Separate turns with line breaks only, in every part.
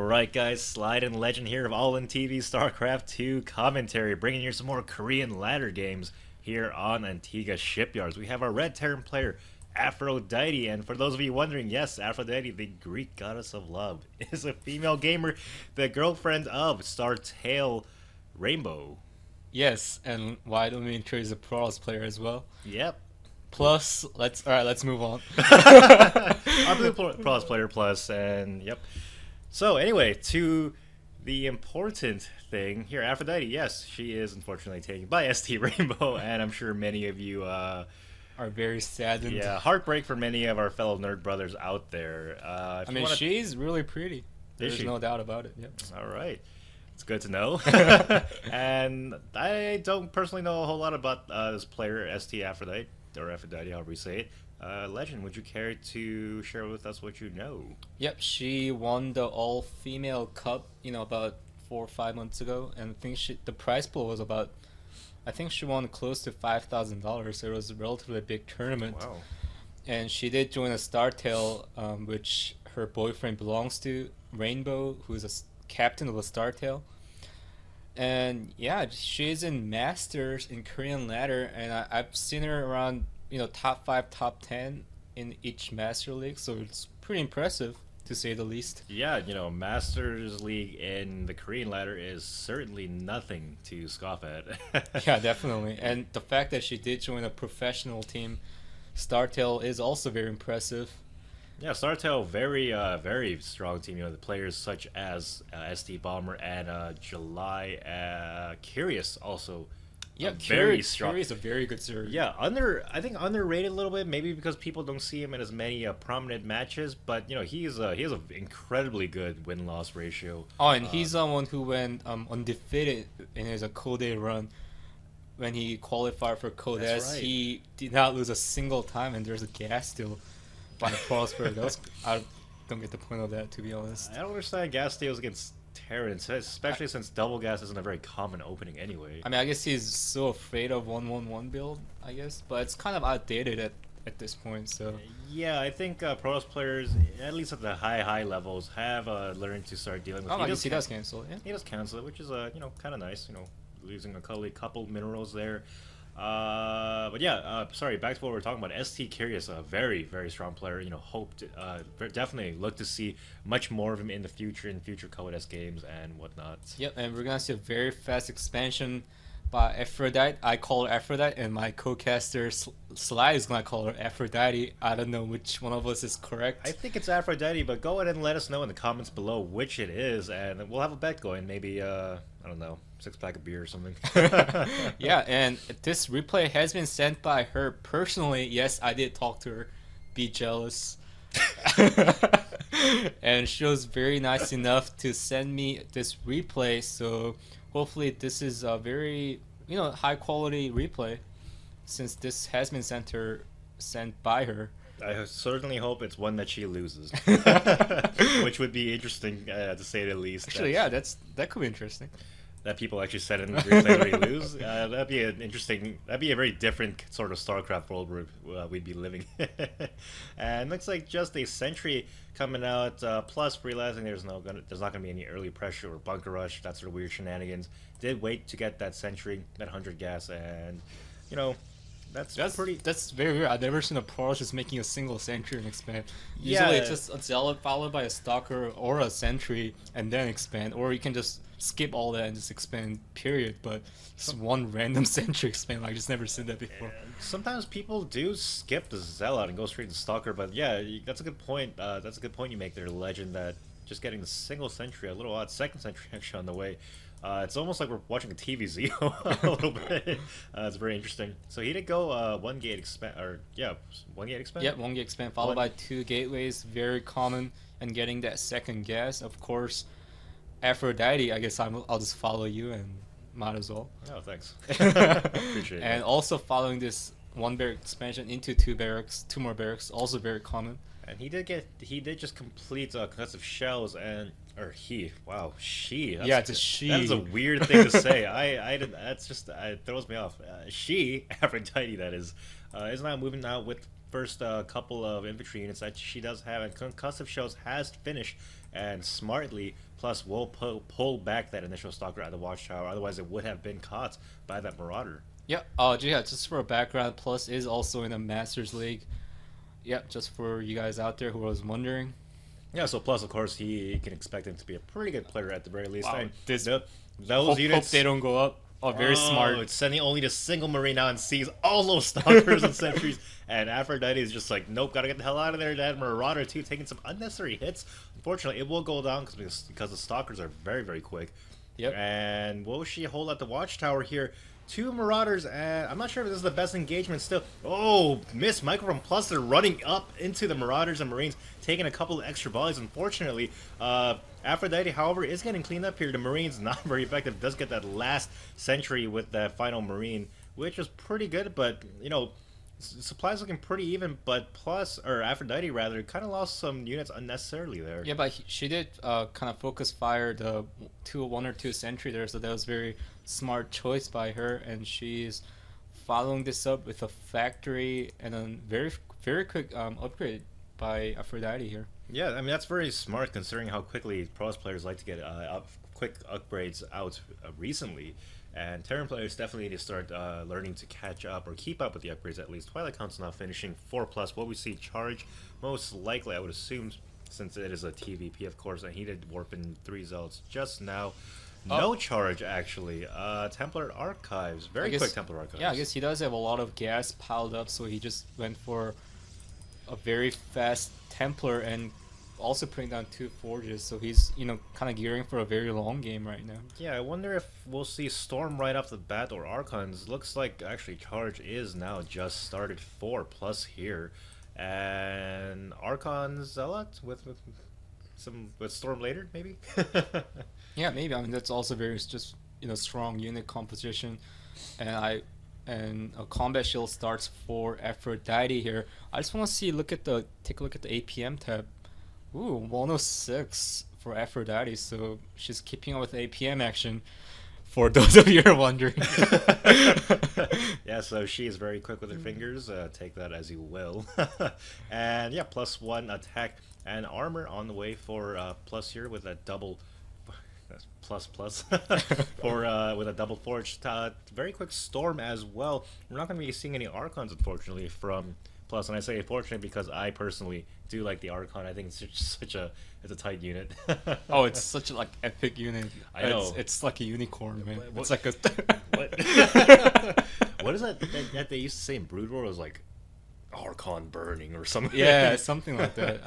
Alright guys, Slide and Legend here of All In TV StarCraft 2 commentary, bringing you some more Korean ladder games here on Antigua Shipyards. We have our Red Terran player, Aphrodite, and for those of you wondering, yes, Aphrodite, the Greek goddess of love, is a female gamer, the girlfriend of Startail Rainbow.
Yes, and why don't we introduce a pros player as well?
Yep.
Plus, let's move on.
Our blue pros player plus, and yep. So anyway, to the important thing here, Aphrodite, yes, she is unfortunately taken by ST Rainbow, and I'm sure many of you
Are very saddened.
yeah, heartbreak for many of our fellow nerd brothers out there.
I mean, she's really pretty. There's
she?
no doubt about it. Yep.
All right. It's good to know. And I don't personally know a whole lot about this player, ST Aphrodite, or Aphrodite, however you say it. Legend, would you care to share with us what you know?
Yep, she won the all-female cup, about 4 or 5 months ago, and I think the prize pool was about, I think she won close to $5,000, so it was a relatively big tournament.
Wow.
And she did join a Startail, which her boyfriend belongs to, Rainbow, who is a captain of a Startail. And yeah, she's in Masters in Korean ladder, and I've seen her around top 5, top 10 in each Master League, so it's pretty impressive to say the least.
Yeah, Masters League in the Korean ladder is certainly nothing to scoff at.
Yeah, definitely. And the fact that she did join a professional team, Startail, is also very impressive.
Yeah, Startail, very strong team. The players such as ST Bomber and July Curious also.
Yeah,
very strong.
Curious is a very good server.
Yeah, I think underrated a little bit, maybe because people don't see him in as many prominent matches. But he has an incredibly good win-loss ratio.
Oh, and he's the one who went undefeated in his Code run. When he qualified for Code S,
right.
He did not lose a single time, and there's a gas steal by Prosper. I don't get the point of that, to be honest.
I don't understand gas steals against Terrans, especially since double gas isn't a very common opening anyway.
I mean, I guess he's so afraid of 1-1-1 build, I guess, but it's kind of outdated at this point. So
yeah, I think Pros players, at least at the high levels, have learned to start dealing with.
Oh, I guess he does cancel it. Yeah,
he does cancel it, which is kind of nice. Losing a couple minerals there. But yeah, sorry, back to what we were talking about. ST Curious, a very strong player. Hoped, definitely look to see much more of him in the future, in future Code S games and whatnot.
Yep, and we're gonna see a very fast expansion by Aphrodite. I call her Aphrodite, and my co-caster Sly is gonna call her Aphrodite. I don't know which one of us is correct.
I think it's Aphrodite, but go ahead and let us know in the comments below which it is, and we'll have a bet going. Maybe I don't know, 6-pack of beer or something.
Yeah, and this replay has been sent by her personally. Yes, I did talk to her. Be jealous. And she was very nice enough to send me this replay, so hopefully this is a very high quality replay, since this has been sent by her.
I certainly hope it's one that she loses, which would be interesting to say the least.
Actually, yeah, that could be interesting.
That people actually set in the replay where you lose. That'd be an interesting. That'd be a very different sort of StarCraft world where we'd be living. And looks like just a sentry coming out. Plus, realizing there's not gonna be any early pressure or bunker rush. That sort of weird shenanigans. Did wait to get that sentry, that 100 gas, and
That's very weird. I've never seen a pro just making a single sentry and expand. Usually it's just a zealot followed by a stalker or a sentry and then expand, or you can just skip all that and just expand, period. But just one random sentry expand, I just never seen that before.
Sometimes people do skip the zealot and go straight to stalker, but yeah, that's a good point. That's a good point you make there, Legend, that just getting the single sentry, a little odd second sentry actually on the way. It's almost like we're watching a TVZ a little bit. It's very interesting. So he did go 1 gate expand, or yeah, 1 gate expand?
Yeah, 1 gate expand followed by 2 gateways, very common, and getting that second gas. Of course, Aphrodite, I guess I'll just follow you and might as well.
Oh, thanks. Appreciate it.
And also following this 1 barrack expansion into 2 barracks, 2 more barracks, also very common.
And he did just complete contestive shells and she.
Yeah, it's a she.
That's a weird thing to say. That's just it throws me off. She, Aphrodite, that is now moving out with first couple of infantry units that she does have, and concussive shells has finished, and smartly Plus will pull back that initial stalker at the watchtower. Otherwise, it would have been caught by that marauder.
Yeah. Yeah. Just for a background, Plus is also in a Masters League. Yep. Just for you guys out there who was wondering.
Yeah, so Plus, of course, he can expect him to be a pretty good player at the very least.
Wow,
And
this
those units,
hope they don't go up. Oh, very smart.
It's sending only the single marine out and sees all those stalkers and sentries. And Aphrodite is just like, nope, gotta get the hell out of there. That marauder too, taking some unnecessary hits. Unfortunately, it will go down because the stalkers are very, very quick.
Yep.
And will she hold at the watchtower here? Two marauders, and I'm not sure if this is the best engagement still. Oh, miss Michael from Plus. They're running up into the marauders and marines, taking a couple of extra volleys. Unfortunately, Aphrodite, however, is getting cleaned up here. The marines not very effective. Does get that last sentry with that final marine, which is pretty good. But you know, supplies looking pretty even. But Plus, or Aphrodite rather, kind of lost some units unnecessarily there.
Yeah, but she did kind of focus fire the 1 or 2 sentry there, so that was very smart choice by her, and she's following this up with a factory and a very quick upgrade by Aphrodite here.
Yeah, I mean that's very smart considering how quickly pros players like to get quick upgrades out recently. And Terran players definitely need to start learning to catch up or keep up with the upgrades at least. Twilight Count's now finishing 4+. What we see charge, most likely I would assume, since it is a TvP of course, and he did warp in 3 zealots just now. No charge actually. Templar Archives, very quick Templar Archives.
Yeah, I guess he does have a lot of gas piled up, so he just went for a very fast Templar and also putting down 2 forges, so he's, you know, kind of gearing for a very long game right now.
Yeah, I wonder if we'll see Storm right off the bat or Archons. Looks like actually charge is now just started 4+ here, and Archon Zealot with Storm later maybe.
Yeah, maybe. I mean, that's also very just, you know, strong unit composition, and a combat shield starts for Aphrodite here. I just want to take a look at the APM tab. Ooh, 106 for Aphrodite, so she's keeping up with APM action, for those of you who are wondering.
Yeah, so she is very quick with her fingers, take that as you will. And yeah, +1 attack and armor on the way for Plus here with a double plus for with a double forge. Very quick storm as well. We're not going to be seeing any Archons unfortunately from Plus, and I say unfortunately because I personally do like the Archon. I think it's such a tight unit.
Oh, it's such a like epic unit.
I know.
It's like a unicorn, man.
What,
it's like a
what is that they used to say in Brood War? It was like Archon burning or something.
Yeah, something like that.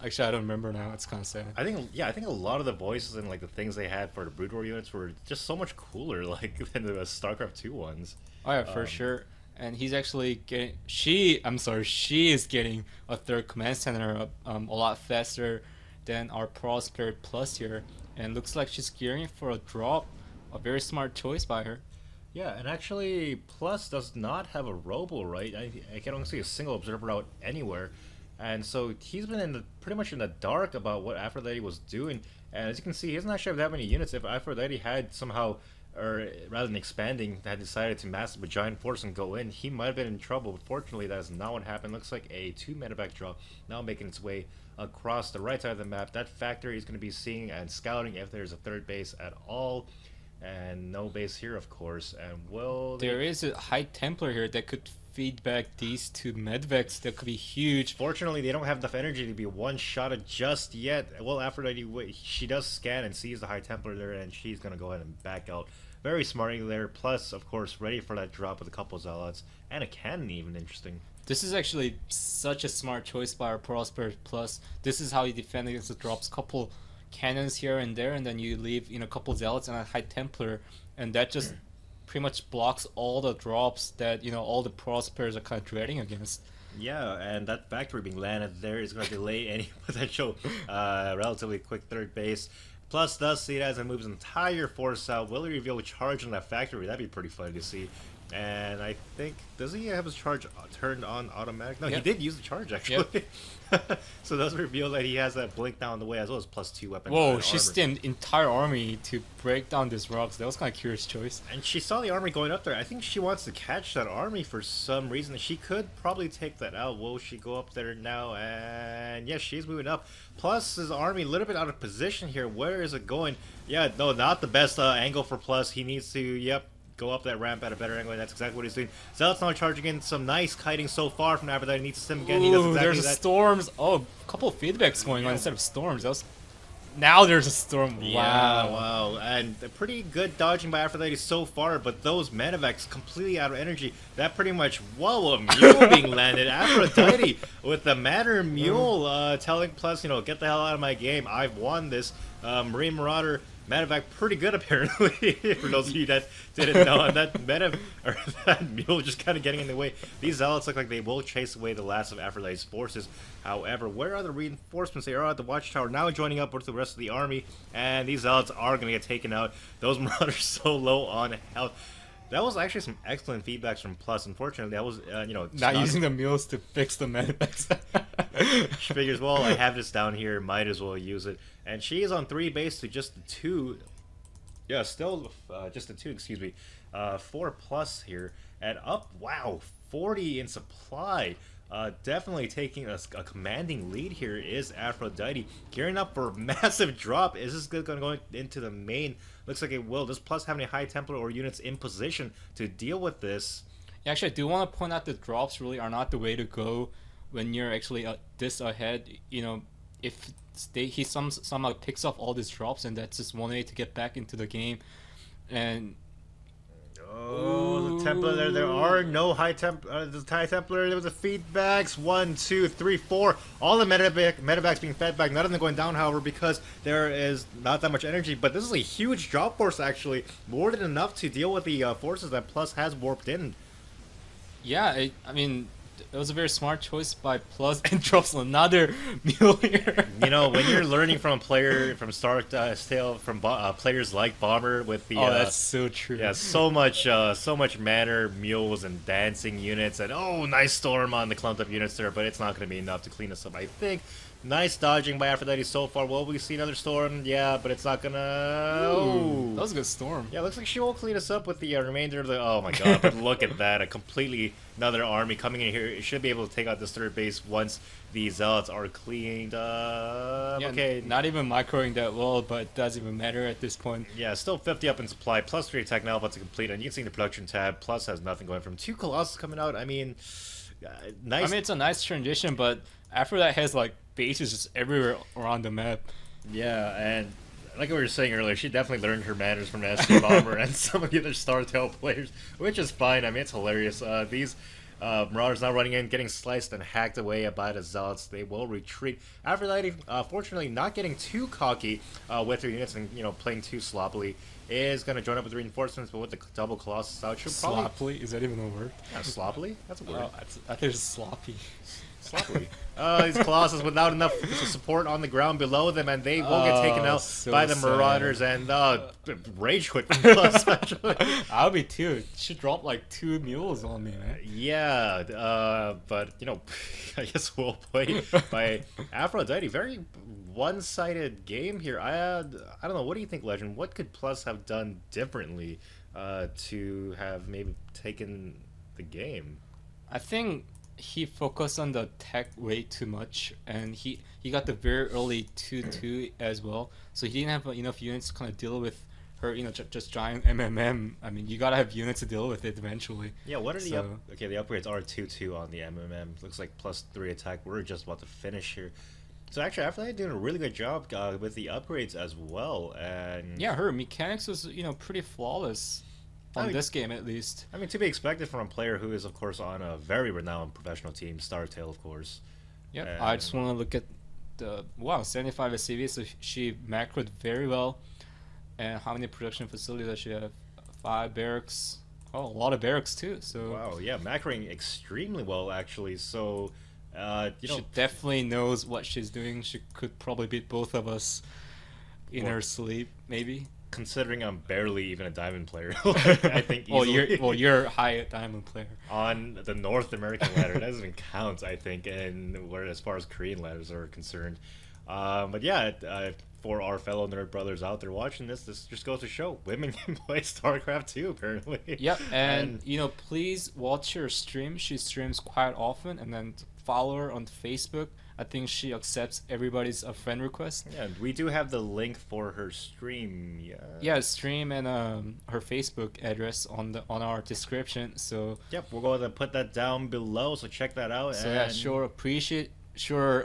Actually, I don't remember now. It's kind of sad.
I think a lot of the voices and like the things they had for the Brood War units were just so much cooler, like than the StarCraft 2 ones.
Oh yeah, for sure. And he's actually getting. She is getting a 3rd command center a lot faster than our Prosper Plus here, and looks like she's gearing for a drop. A very smart choice by her.
Yeah, and actually, Plus does not have a robo, right? I can only see a single observer out anywhere, and so he's been pretty much in the dark about what Aphrodite was doing. And as you can see, he doesn't actually have that many units. If Aphrodite had somehow, or rather than expanding, had decided to mass up a giant force and go in, he might have been in trouble. But fortunately, that is not what happened. Looks like a 2 medevac drop now making its way across the right side of the map. That factory is going to be seeing and scouting if there's a 3rd base at all. And no base here, of course. And
there is a High Templar here that could feed back these 2 medvacs. That could be huge.
Fortunately, they don't have enough energy to be one-shotted just yet. Well, Aphrodite, she does scan and sees the High Templar there, and she's going to go ahead and back out very smartly there. Plus, of course, ready for that drop with a couple zealots and a cannon even. Interesting.
This is actually such a smart choice by our Prosper Plus. This is how you defend against the drops. Couple cannons here and there, and then you leave, you know, a couple zealots and a High Templar, and that just pretty much blocks all the drops that, you know, all the Prospers are kind of dreading against.
Yeah, and that factory being landed there is going to delay any potential relatively quick 3rd base. Plus does see it as it moves entire force out. Will he reveal a charge on that factory? That'd be pretty funny to see. And I think, does he have his charge turned on automatic? No, he
Yep.
did use the charge actually. So those reveal that he has that blink down the way as well as +2 weapon.
Whoa,
and
she
armor.
stemmed entire army to break down this rocks. That was kind of curious choice.
And she saw the army going up there. I think she wants to catch that army for some reason. She could probably take that out. Will she go up there now? And yes, she's moving up. Plus, his army a little bit out of position here. Where is it going? Yeah, no, not the best angle for Plus. He needs to, yep, go up that ramp at a better angle, and that's exactly what he's doing. Zealot's now charging in. Some nice kiting so far from Aphrodite. Needs to stem again. He does
Ooh,
exactly
there's
that.
storms. Oh, a couple of feedbacks going on instead of storms. That was... Now there's a storm. Wow.
Yeah, wow. And pretty good dodging by Aphrodite so far, but those medevacs completely out of energy. That pretty much, whoa, a mule being landed. Aphrodite with the Matter Mule telling Plus, you know, get the hell out of my game. I've won this. Marine Marauder medevac pretty good apparently. For those of you that didn't know, and that mule just kind of getting in the way. These zealots look like they will chase away the last of Aphrodite's forces. However, where are the reinforcements? They are at the watchtower now, joining up with the rest of the army, and these zealots are going to get taken out. Those marauders so low on health. That was actually some excellent feedbacks from Plus. Unfortunately, that was, you know...
Not using the mules to fix the medevacs.
She figures, well, I have this down here, might as well use it. And she is on 3 base to just the 2. Yeah, still just the 2, excuse me. 4 plus here. And up, wow, 40 in supply. Definitely taking a commanding lead here is Aphrodite. Gearing up for a massive drop. Is this going to go into the main? Looks like it will. Does Plus have any High Templar or units in position to deal with this?
Yeah, actually, I do want to point out that drops really are not the way to go when you're actually this ahead. You know, if he somehow picks off all these drops, and that's just one way to get back into the game. And
oh, the Templar there are no High Templar. The High Templar, there was the feedbacks. 1, 2, 3, 4. All the medevacs being fed back. None of them going down, however, because there is not that much energy. But this is a huge drop force, actually. More than enough to deal with the forces that Plus has warped in.
Yeah, I mean, it was a very smart choice by Plus, and drops another mule here.
You know, when you're learning from a player from Start Tale, from players like Bomber with the...
Oh, that's so true.
Yeah, so much manner, mules, and dancing units, and oh, nice storm on the clumped up units there, but it's not going to be enough to clean us up, I think. Nice dodging by Aphrodite so far. Will we see another storm? Yeah, but it's not gonna...
Ooh, that was a good storm.
Yeah, looks like she will clean us up with the remainder of the... Oh my god, but look at that. A completely another army coming in here. It should be able to take out this third base once the zealots are cleaned up.
Yeah,
okay.
Not even microing that well, but it doesn't even matter at this point.
Yeah, still 50 up in supply. Plus 3 attack now about to complete. And you can see the production tab. Plus has nothing going from 2 Colossus coming out. I mean... nice.
I mean, it's a nice transition, but after that has like bases just everywhere around the map.
Yeah, and like we were saying earlier, she definitely learned her manners from SC Bomber and some of the other StarTale players, which is fine. I mean, it's hilarious. These Marauders now running in, getting sliced and hacked away by the Zealots. They will retreat. Aphrodite, fortunately, not getting too cocky with her units and, you know, playing too sloppily, is going to join up with reinforcements, but with the double Colossus out, she'll probably...
Sloppily? Is that even a word?
Yeah, sloppily? That's a word.
Oh, I think it's sloppy.
Sloppily. These Colossus without enough support on the ground below them, and they will get taken out
so
by the
sad.
Marauders, and rage quit from Plus, actually.
I'll be too. She dropped like 2 mules on me, man.
Yeah, but, you know, I guess we'll play by Aphrodite. Very one-sided game here. I don't know, what do you think, Legend? What could Plus have done differently to have maybe taken the game?
I think he focused on the tech way too much, and he got the very early 2-2 as well, so he didn't have enough units to kind of deal with her, you know, just giant MMM. I mean, you gotta have units to deal with it eventually.
Yeah, what are the okay, the upgrades are 2-2 on the MMM. Looks like plus 3 attack. We're just about to finish here. So actually, Aphrodite doing a really good job with the upgrades as well, and
yeah, her mechanics was, you know, pretty flawless. On this game, at least.
I mean, to be expected from a player who is, of course, on a very renowned professional team, StarTale, of course.
Yeah, I just want to look at the... Wow, 75 ACV, so she macroed very well. And how many production facilities does she have? 5 barracks. Oh, a lot of barracks, too. So
wow, yeah, macroing extremely well, actually. So, you know...
She definitely knows what she's doing. She could probably beat both of us in her sleep, maybe.
considering I'm barely even a diamond player. Like, I think easily
you're a high diamond player.
on the North American ladder. That doesn't even count, I think, and where as far as Korean ladders are concerned. But yeah, for our fellow nerd brothers out there watching this just goes to show women can play StarCraft too, apparently.
Yep, and you know, please watch her stream. She streams quite often, and then follow her on Facebook. I think she accepts everybody's friend request.
Yeah, we do have the link for her stream. Yeah.
Yeah, stream and her Facebook address on our description. So
Yep, we're going to put that down below, so check that out.
so
and
yeah, sure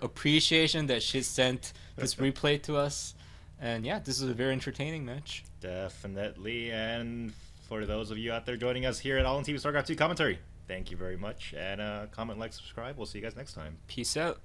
appreciation that she sent this replay to us. And yeah, this is a very entertaining match.
Definitely. And for those of you out there joining us here at All in TV StarCraft 2 commentary, thank you very much. And comment, like, subscribe. We'll see you guys next time.
Peace out.